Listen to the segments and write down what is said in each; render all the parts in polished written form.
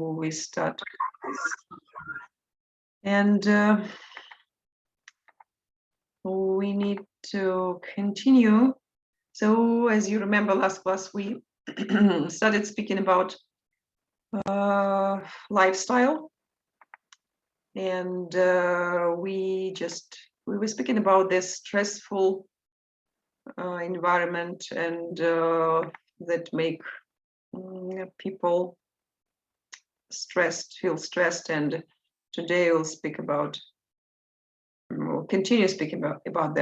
we start and we need to continue. So as you remember, last class we started speaking about lifestyle, and we were speaking about this stressful environment and that make people feel stressed. And today we'll speak about, we'll continue speaking about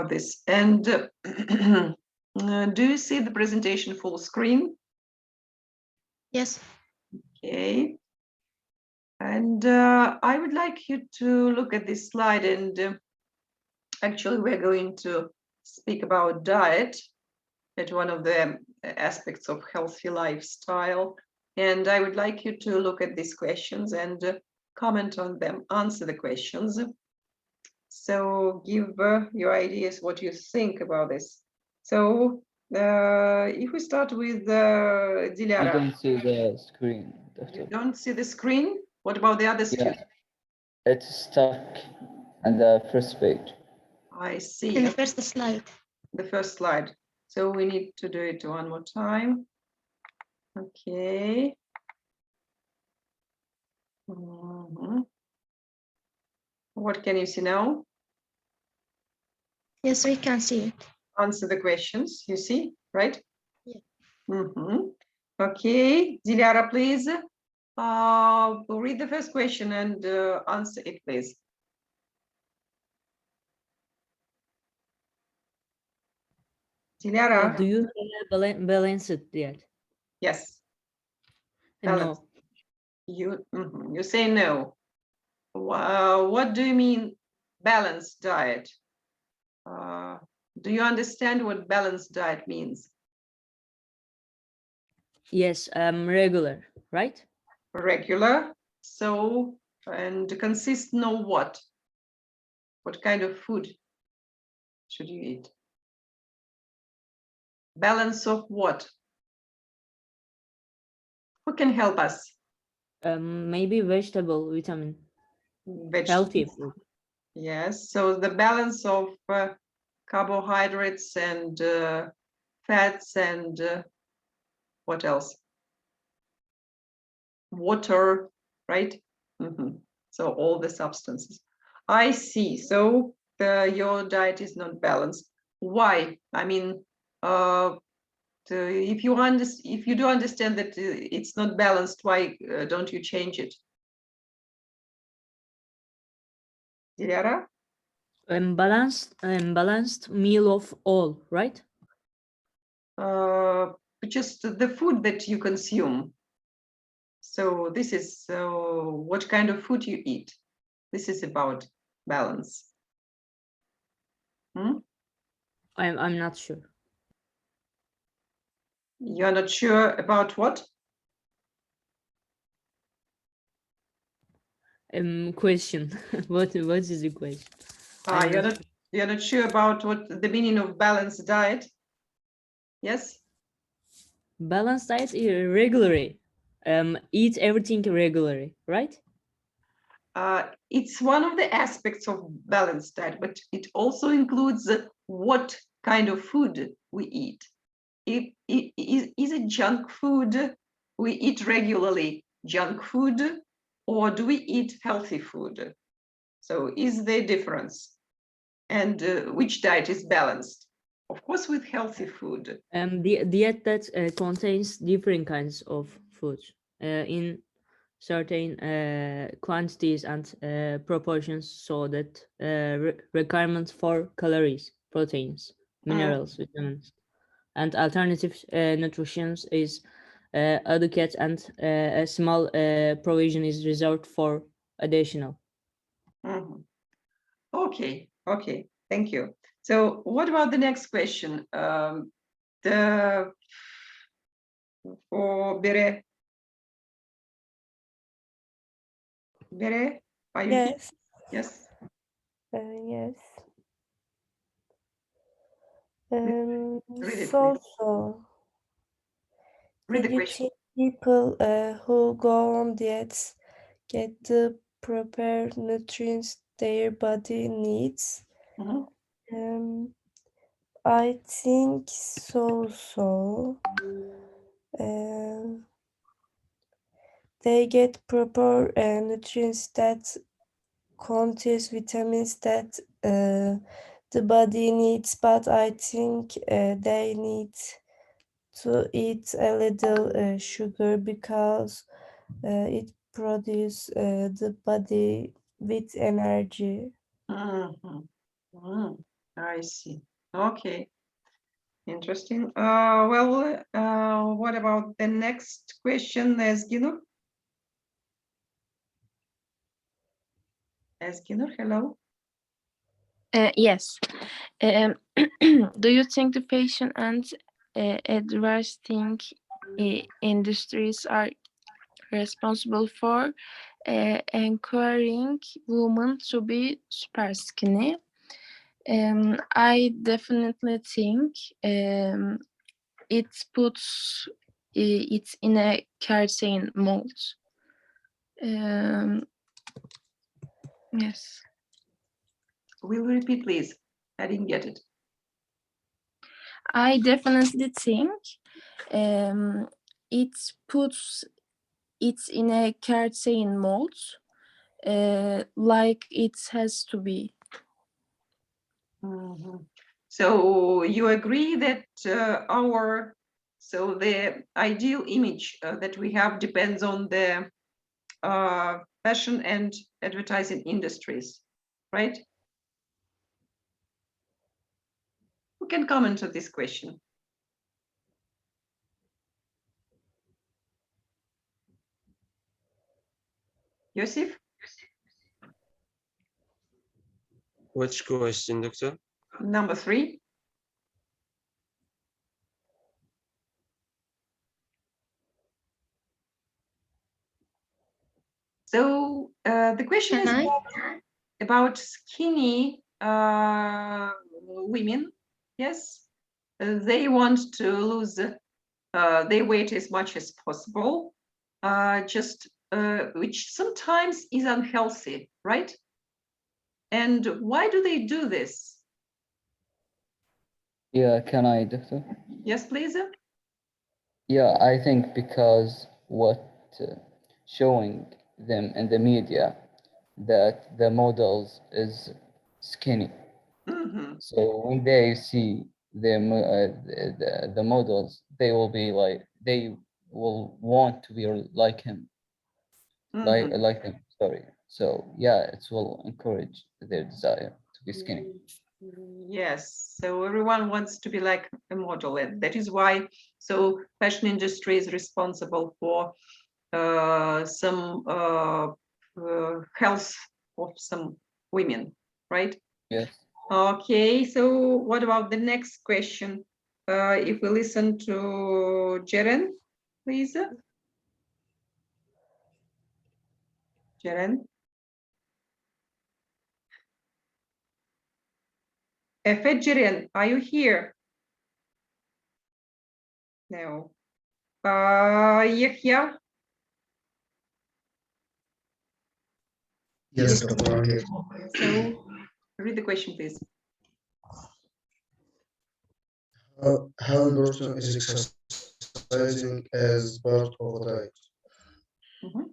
this. And do you see the presentation full screen? Yes. Okay. And I would like you to look at this slide, and actually we're going to speak about diet at one of the aspects of healthy lifestyle. And I would like you to look at these questions and comment on them, answer the questions. So give your ideas what you think about this. So if we start with Dilara. I don't see the screen. You don't see the screen? What about the other screen? Yeah, it's stuck on the first page. I see. In the first slide. The first slide. So we need to do it one more time. Okay. What can you see now? Yes, we can see it. Answer the questions, you see, right? Yeah. Okay, Dilara, please. Read the first question and answer it, please. Dilara. Do you have a balanced diet? Yes. No. You say no. What do you mean balanced diet? Do you understand what balanced diet means? Yes, regular, right? Regular. So, and consists of what? What kind of food should you eat? Balance of what? Who can help us? Maybe vegetable, vitamin, healthy food. Yes, so the balance of carbohydrates and fats and what else? Water, right? So all the substances. I see. So your diet is not balanced. Why? I mean, if you do understand that it's not balanced, why don't you change it? Dilara? Balanced meal of all, right? Just the food that you consume. So this is what kind of food you eat. This is about balance. I'm not sure. You're not sure about what? Question. What is the question? You're not sure about what the meaning of balanced diet? Yes? Balanced diet regularly. Eat everything regularly, right? It's one of the aspects of balanced diet, but it also includes what kind of food we eat. Is it junk food we eat regularly, junk food, or do we eat healthy food? So is there a difference? And which diet is balanced? Of course, with healthy food. The diet that contains different kinds of food in certain quantities and proportions, so that requirements for calories, proteins, minerals, vitamins, and alternative nutrition is adequate, and a small provision is reserved for additional. Okay, thank you. So what about the next question? For Bere. Bere, are you here? Yes. Yes. Yes. Read it, So, please. Read the did you question. People who go on diets get the proper nutrients their body needs. Mhm. I think so. They get proper nutrients that contains vitamins that the body needs, but I think they need to eat a little sugar because it produces the body with energy. Mhm. Mhm. I see. Okay. Interesting. What about the next question, Ezginur? Ezginur, hello. Yes. Do you think the fashion and advertising industries are responsible for encouraging women to be super skinny? I definitely think it puts it in a certain mold. Yes. Will you repeat, please? I didn't get it. I definitely think it puts it in a certain mold, like it has to be. Mhm. So you agree that the ideal image that we have depends on the fashion and advertising industries, right? Who can comment on this question? Yosif? Which question, doctor? Number 3. So the question Can is I? about skinny women. Yes, they want to lose their weight as much as possible, which sometimes is unhealthy, right? And why do they do this? Yeah, can I, doctor? Yes, please. Yeah, I think because what showing them in the media that the models is skinny. Mm-hmm. So when they see the models, they will be like they will want to be like him, Mm-hmm. like him. Sorry. So yeah, it will encourage their desire to be skinny. Yes, so everyone wants to be like a model, and that is why fashion industry is responsible for some health of some women, right? Yes. Okay, so what about the next question? If we listen to Jeren, please. Jeren. Efe Jeren, are you here? No. Yahya? Yes, Dr. I'm here. So read the question, please. How important is exercising as part of a diet? Mhm.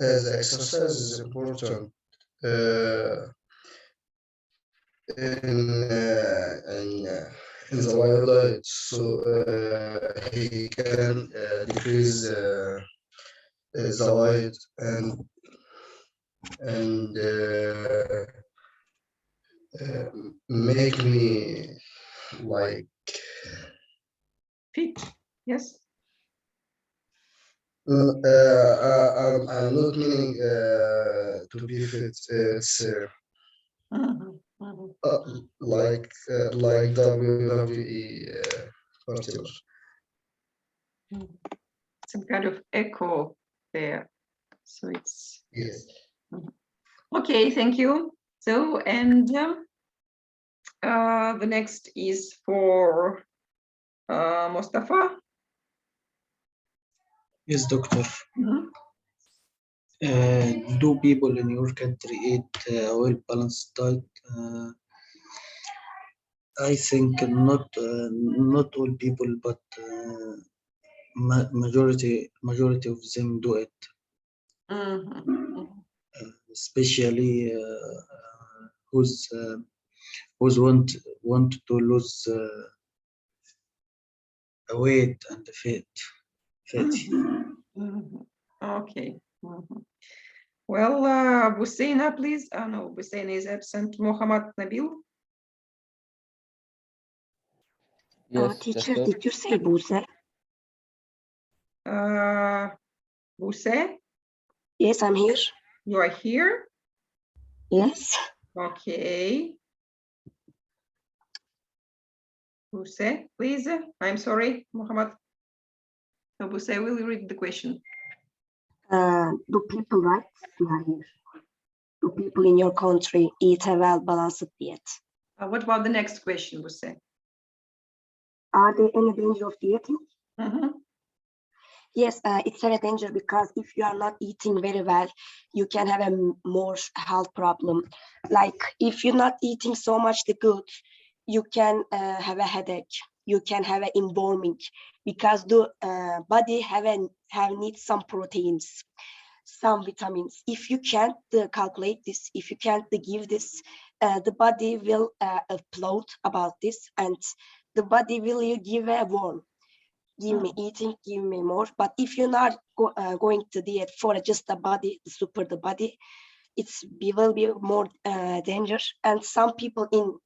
As exercise is important in the life diet, so he can decrease the weight and make me like Fit, yes. I'm not meaning to be fit. It's Mhm, mhm. like WWE particular. Some kind of echo there. So it's Yes. okay, thank you. So, and the next is for Mustafa? Yes, doctor. Mhm. Do people in your country eat a well-balanced diet? I think not all people, but majority of them do it, Mhm. especially who's want to lose weight and fatty. Mhm. Okay. Mhm. Well, Busaina, please. Oh no, Busaina is absent. Mohammad Nabil. Yes, Teacher, doctor. did you say Buse? Buse, Yes, I'm here. you are here. Yes. Okay. Buse, please. I'm sorry, Mohammad. No, Buse, will you read the question? Do people, right? You are here. Do people in your country eat a well-balanced diet? What about the next question, Buse? Are there any danger of dieting? Mhm. Yes, it's a danger because if you are not eating very well, you can have a more health problem. Like if you're not eating so much the good, you can have a headache. You can have an embalming because the body have needs some proteins, some vitamins. If you can't calculate this, if you can't give this, the body will upload about this, and the body will give a warn. Give me eating, give me more. But if you're not going to diet for just the body, the body, will be more dangerous. And some people in,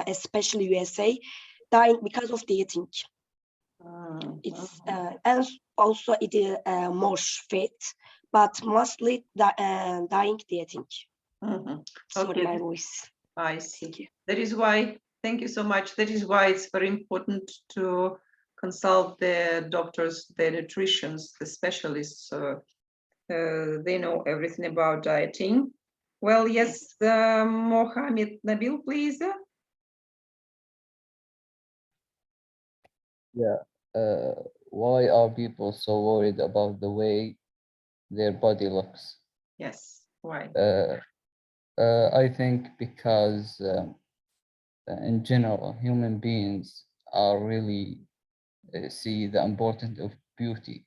especially USA, dying because of dieting. It's and also it is more fat, but mostly dying dieting. Sorry, Okay. my voice. I see. That is why, thank you so much. That is why it's very important to consult the doctors, the nutritionists, the specialists. They know everything about dieting. Well, yes, Mohammed Nabil, please. Yeah. Why are people so worried about the way their body looks? Yes, why? I think because in general, human beings are really see the importance of beauty.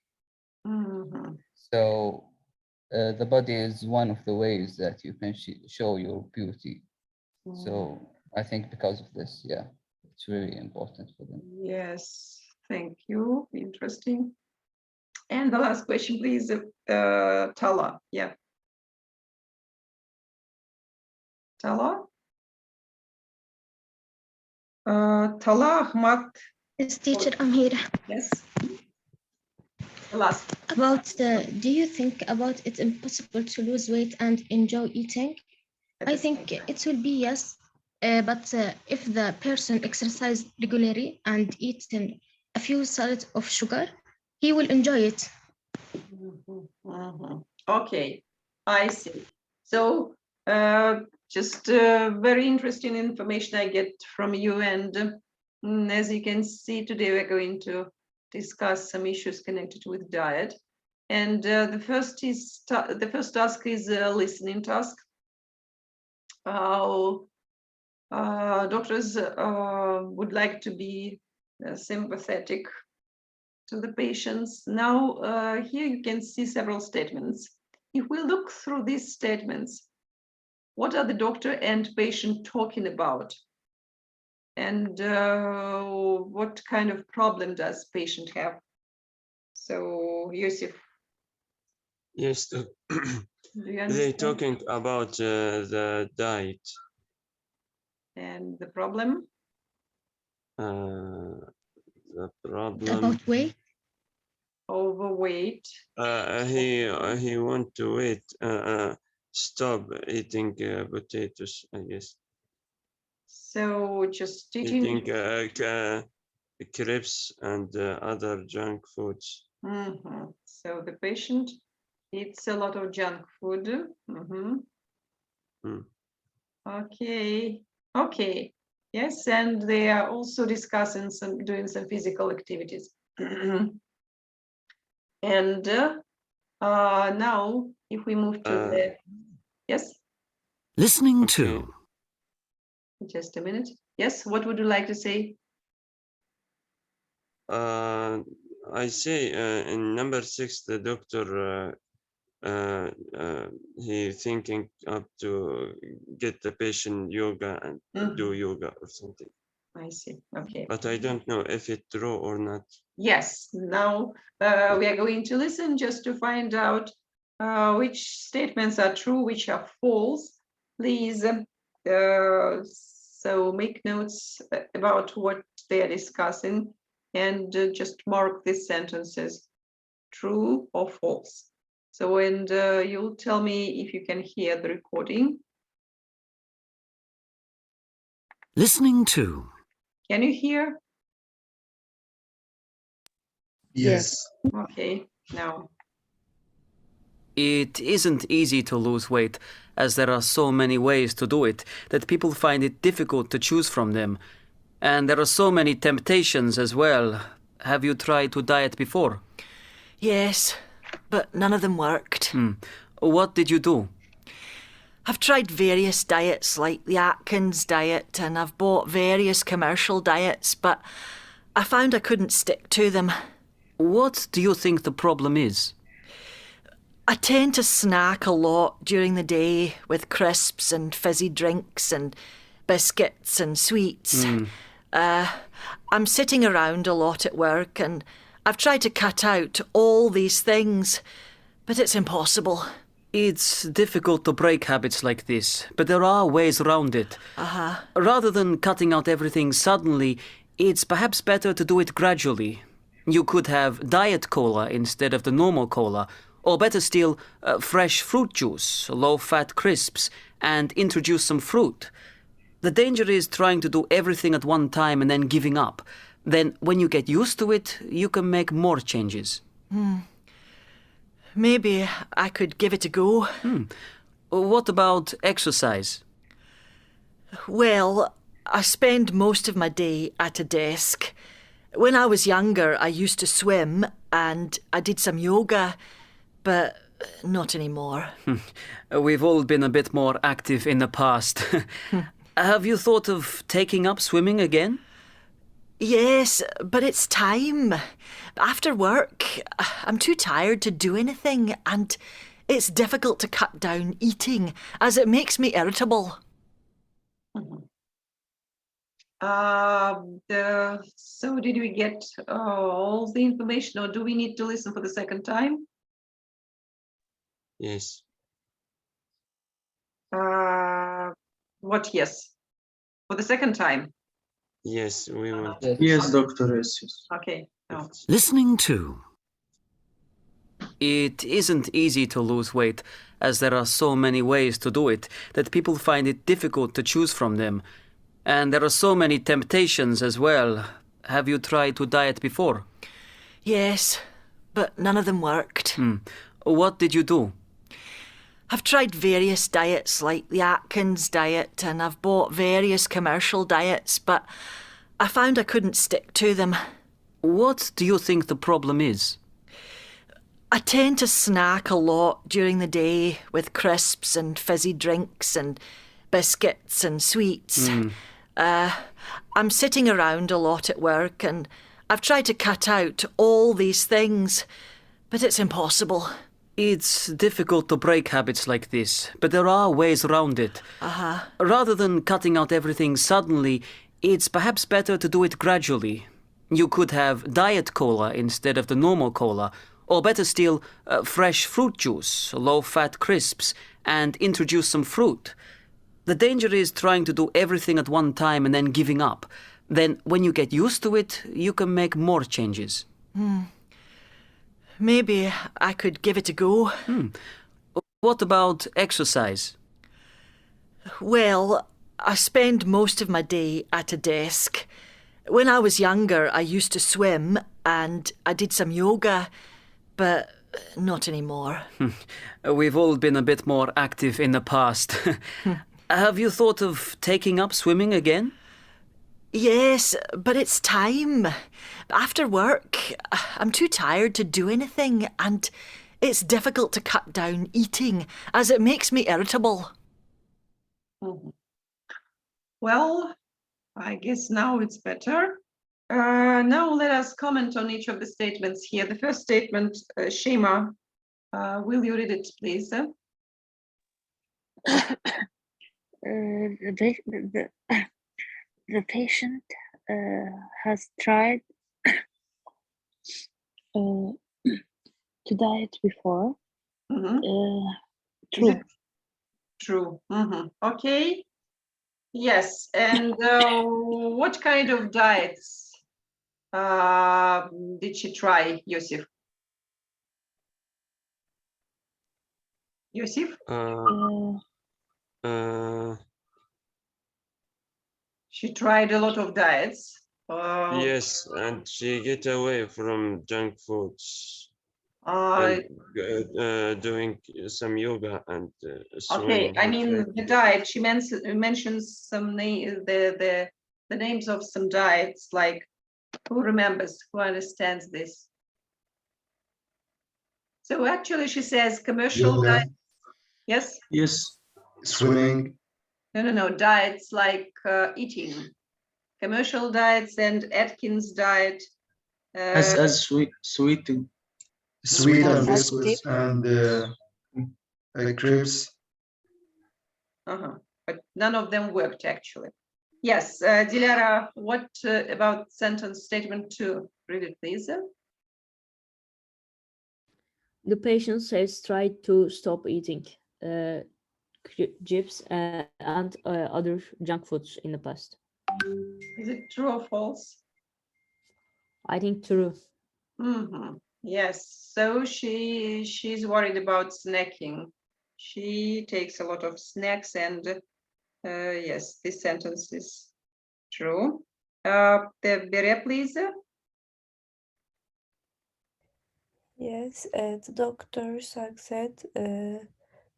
Mhm. So the body is one of the ways that you can show your beauty. So I think because of this, yeah, it's really important for them. Yes, thank you. Interesting. And the last question, please, Tala. Yeah. Tala? Tala Ahmad. Yes, teacher, I'm here. Yes. The last. About, do you think about it's impossible to lose weight and enjoy eating? I think it will be yes, but if the person exercise regularly and eating a few salads of sugar, he will enjoy it. Okay, I see. So just very interesting information I get from you, and as you can see today, we're going to discuss some issues connected with diet. And the first task is a listening task. Doctors would like to be sympathetic to the patients. Now, here you can see several statements. If we look through these statements, what are the doctor and patient talking about? And what kind of problem does patient have? So, Yusuf. Yes, they're talking about the diet. And the problem? The problem. About weight? Overweight. He want to wait. Stop eating potatoes, I guess. So just eating crepes and other junk foods. So the patient eats a lot of junk food. Okay. Okay. Yes, and they are also discussing doing some physical activities. And now, if we move to the yes, Listening Okay. to. just a minute. Yes, what would you like to say? I say in number 6, the doctor he thinking up to get the patient yoga and do yoga or something. I see. Okay. But I don't know if it's true or not. Yes, now we are going to listen just to find out which statements are true, which are false. Please, so make notes about what they are discussing and just mark these sentences, true or false. So, and you'll tell me if you can hear the recording. Listening to. Can you hear? Yes. Okay, now. It isn't easy to lose weight, as there are so many ways to do it that people find it difficult to choose from them. And there are so many temptations as well. Have you tried to diet before? Yes, but none of them worked. What did you do? I've tried various diets like the Atkins diet, and I've bought various commercial diets, but I found I couldn't stick to them. What do you think the problem is? I tend to snack a lot during the day with crisps and fizzy drinks and biscuits and sweets. I'm sitting around a lot at work, and I've tried to cut out all these things, but it's impossible. It's difficult to break habits like this, but there are ways around it. Rather than cutting out everything suddenly, it's perhaps better to do it gradually. You could have diet cola instead of the normal cola, or better still, fresh fruit juice, low-fat crisps, and introduce some fruit. The danger is trying to do everything at one time and then giving up. Then, when you get used to it, you can make more changes. Maybe I could give it a go. What about exercise? Well, I spend most of my day at a desk. When I was younger, I used to swim and I did some yoga, but not anymore. We've all been a bit more active in the past. Have you thought of taking up swimming again? Yes, but it's time. After work, I'm too tired to do anything, and it's difficult to cut down eating as it makes me irritable. So did we get all the information, or do we need to listen for the second time? Yes. What yes? For the second time? Yes, we want. Yes, doctor. Yes. Okay. No. Listening to. It isn't easy to lose weight, as there are so many ways to do it that people find it difficult to choose from them. And there are so many temptations as well. Have you tried to diet before? Yes, but none of them worked. What did you do? I've tried various diets like the Atkins diet, and I've bought various commercial diets, but I found I couldn't stick to them. What do you think the problem is? I tend to snack a lot during the day with crisps and fizzy drinks and biscuits and sweets. I'm sitting around a lot at work, and I've tried to cut out all these things, but it's impossible. It's difficult to break habits like this, but there are ways around it. Rather than cutting out everything suddenly, it's perhaps better to do it gradually. You could have diet cola instead of the normal cola, or better still, fresh fruit juice, low-fat crisps, and introduce some fruit. The danger is trying to do everything at one time and then giving up. Then, when you get used to it, you can make more changes. Maybe I could give it a go. What about exercise? Well, I spend most of my day at a desk. When I was younger, I used to swim and I did some yoga, but not anymore. We've all been a bit more active in the past. Have you thought of taking up swimming again? Yes, but it's time. After work, I'm too tired to do anything, and it's difficult to cut down eating as it makes me irritable. Mhm. Well, I guess now it's better. Now let us comment on each of the statements here. The first statement, Shima, will you read it, please? The patient has tried to diet before. True. True. Okay. Yes. And what kind of diets did she try, Yosif? Yosif? She tried a lot of diets. Yes, and she get away from junk foods. Uh, And doing some yoga and okay, swimming. I mean the diet. She mentions some the names of some diets. Like, who remembers? Who understands this? So actually, she says commercial Yoga. diet. Yes. Yes. Swimming. No. Diets like eating, commercial diets and Atkins diet. As sweet And biscuits and crepes. But none of them worked actually. Yes, Dilara, what about sentence statement 2? Read it, please. The patient says try to stop eating chips and other junk foods in the past. Is it true or false? I think true. Yes, so she's worried about snacking. She takes a lot of snacks, and yes, this sentence is true. Bere, please. Yes, the doctor said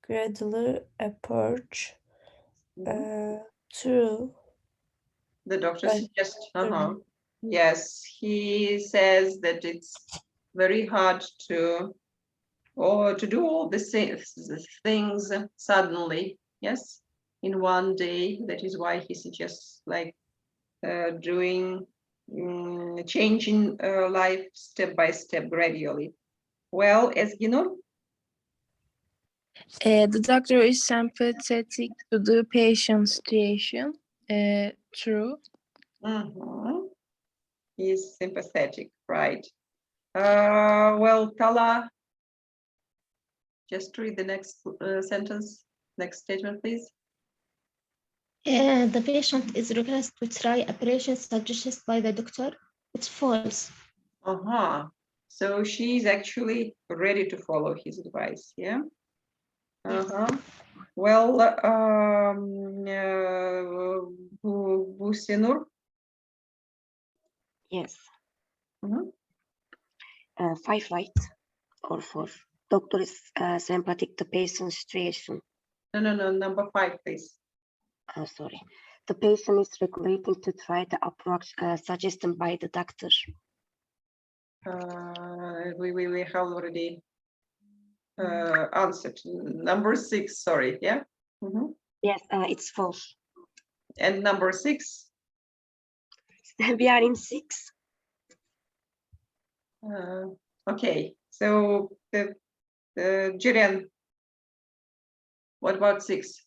gradual approach. True. The doctor suggests, yes, he says that it's very hard to do all the things suddenly, yes, in one day. That is why he suggests like doing changing life step by step gradually. Well, Ezginur? The doctor is sympathetic to the patient's situation. True. He's sympathetic, right? Well, Tala, just read the next sentence, next statement, please. The patient is requested to try operation suggested by the doctor. It's false. So she's actually ready to follow his advice, yeah? Well, Busenur? Yes. 5 right or 4. Doctor is sympathetic to patient's situation. No, number 5, please. Sorry. The patient is regulating to try the approach suggested by the doctor. We have already answered. Number 6, sorry, yeah? Yes, it's false. And number 6? We are in 6. Okay, so Jiren, what about 6?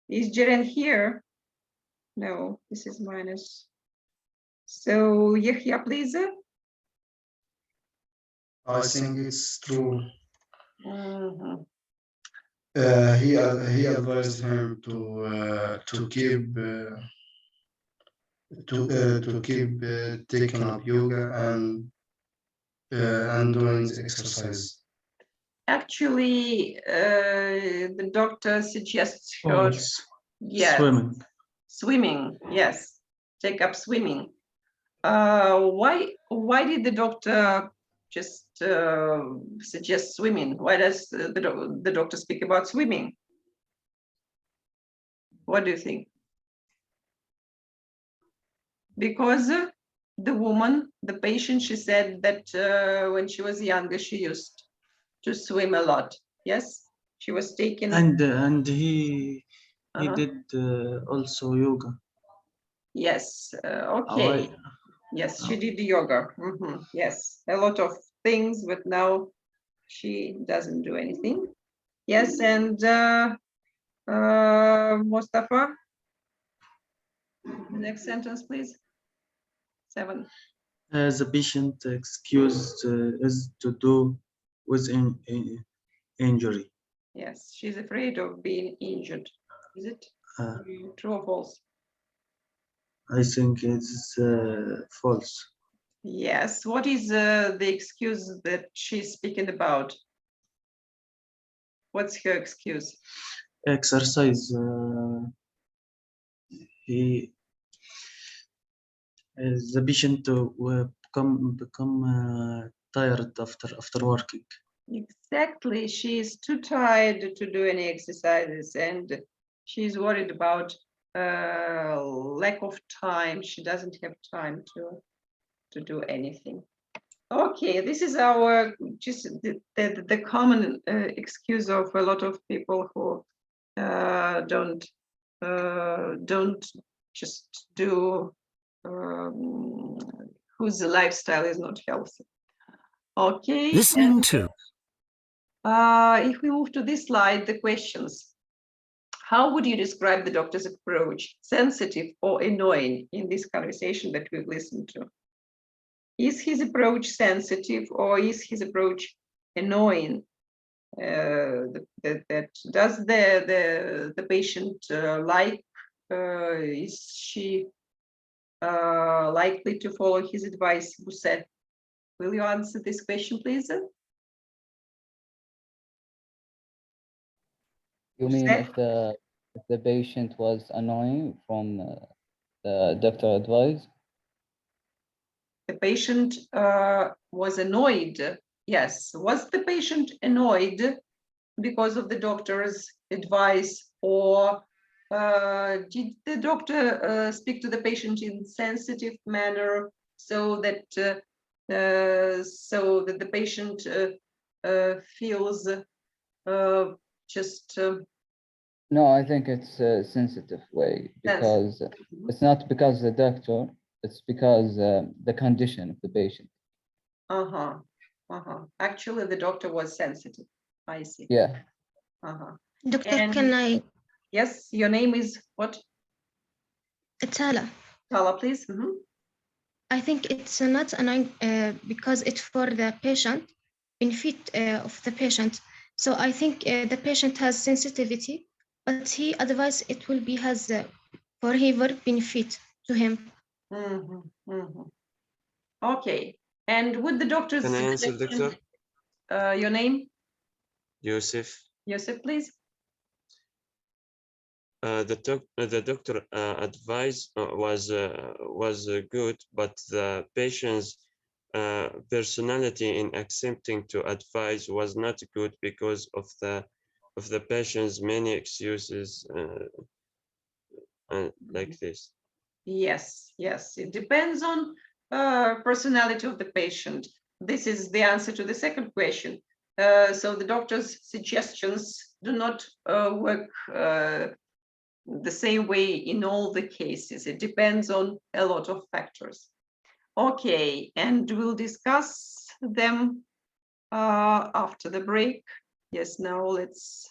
Is Jiren here? No, this is minus. So Yahya, please. I think it's true. He advised him to keep taking up yoga and doing the exercise. Actually, the doctor suggests her, yes, swimming. Yes, take up swimming. Why did the doctor just suggest swimming? Why does the doctor speak about swimming? What do you think? Because the woman, the patient, she said that when she was younger, she used to swim a lot. Yes, she was taken. And he Uh-huh. did also yoga. Yes. Okay. Yes, she did the yoga. Yes, a lot of things, but now she doesn't do anything. Yes, and Mustafa, next sentence, please. 7. The patient excuse is to do with injury. Yes, she's afraid of being injured. Is it true or false? I think it's false. Yes. What is the excuse that she's speaking about? What's her excuse? Exercise. The patient will become tired after working. Exactly. She's too tired to do any exercises, and she's worried about lack of time. She doesn't have time to do anything. Okay, this is our just the common excuse of a lot of people who don't just do whose lifestyle is not healthy. Okay. Listening to. If we move to this slide, the questions. How would you describe the doctor's approach, sensitive or annoying, in this conversation that we've listened to? Is his approach sensitive or is his approach annoying? Does the patient like? Is she likely to follow his advice? Buse, will you answer this question, please? You mean if the patient was annoying from the doctor advice? The patient was annoyed. Yes. Was the patient annoyed because of the doctor's advice, or did the doctor speak to the patient in sensitive manner so that the patient feels just No, I think it's a sensitive way, because it's not because the doctor, it's because the condition of the patient. Actually, the doctor was sensitive. I see. Yeah. Doctor, And can I? Yes, your name is what? Tala. Tala, please. I think it's not annoying because it's for the patient, benefit of the patient. So I think the patient has sensitivity, but he advised it will be has for her benefit to him. Okay. And would the doctor's Can I answer, suggestion- doctor? Your name? Yusuf. Yusuf, please. The doctor advice was good, but the patient's personality in accepting to advise was not good because of the patient's many excuses like this. Yes, it depends on personality of the patient. This is the answer to the second question. So the doctor's suggestions do not work the same way in all the cases. It depends on a lot of factors. Okay, and we'll discuss them after the break. Yes, now let's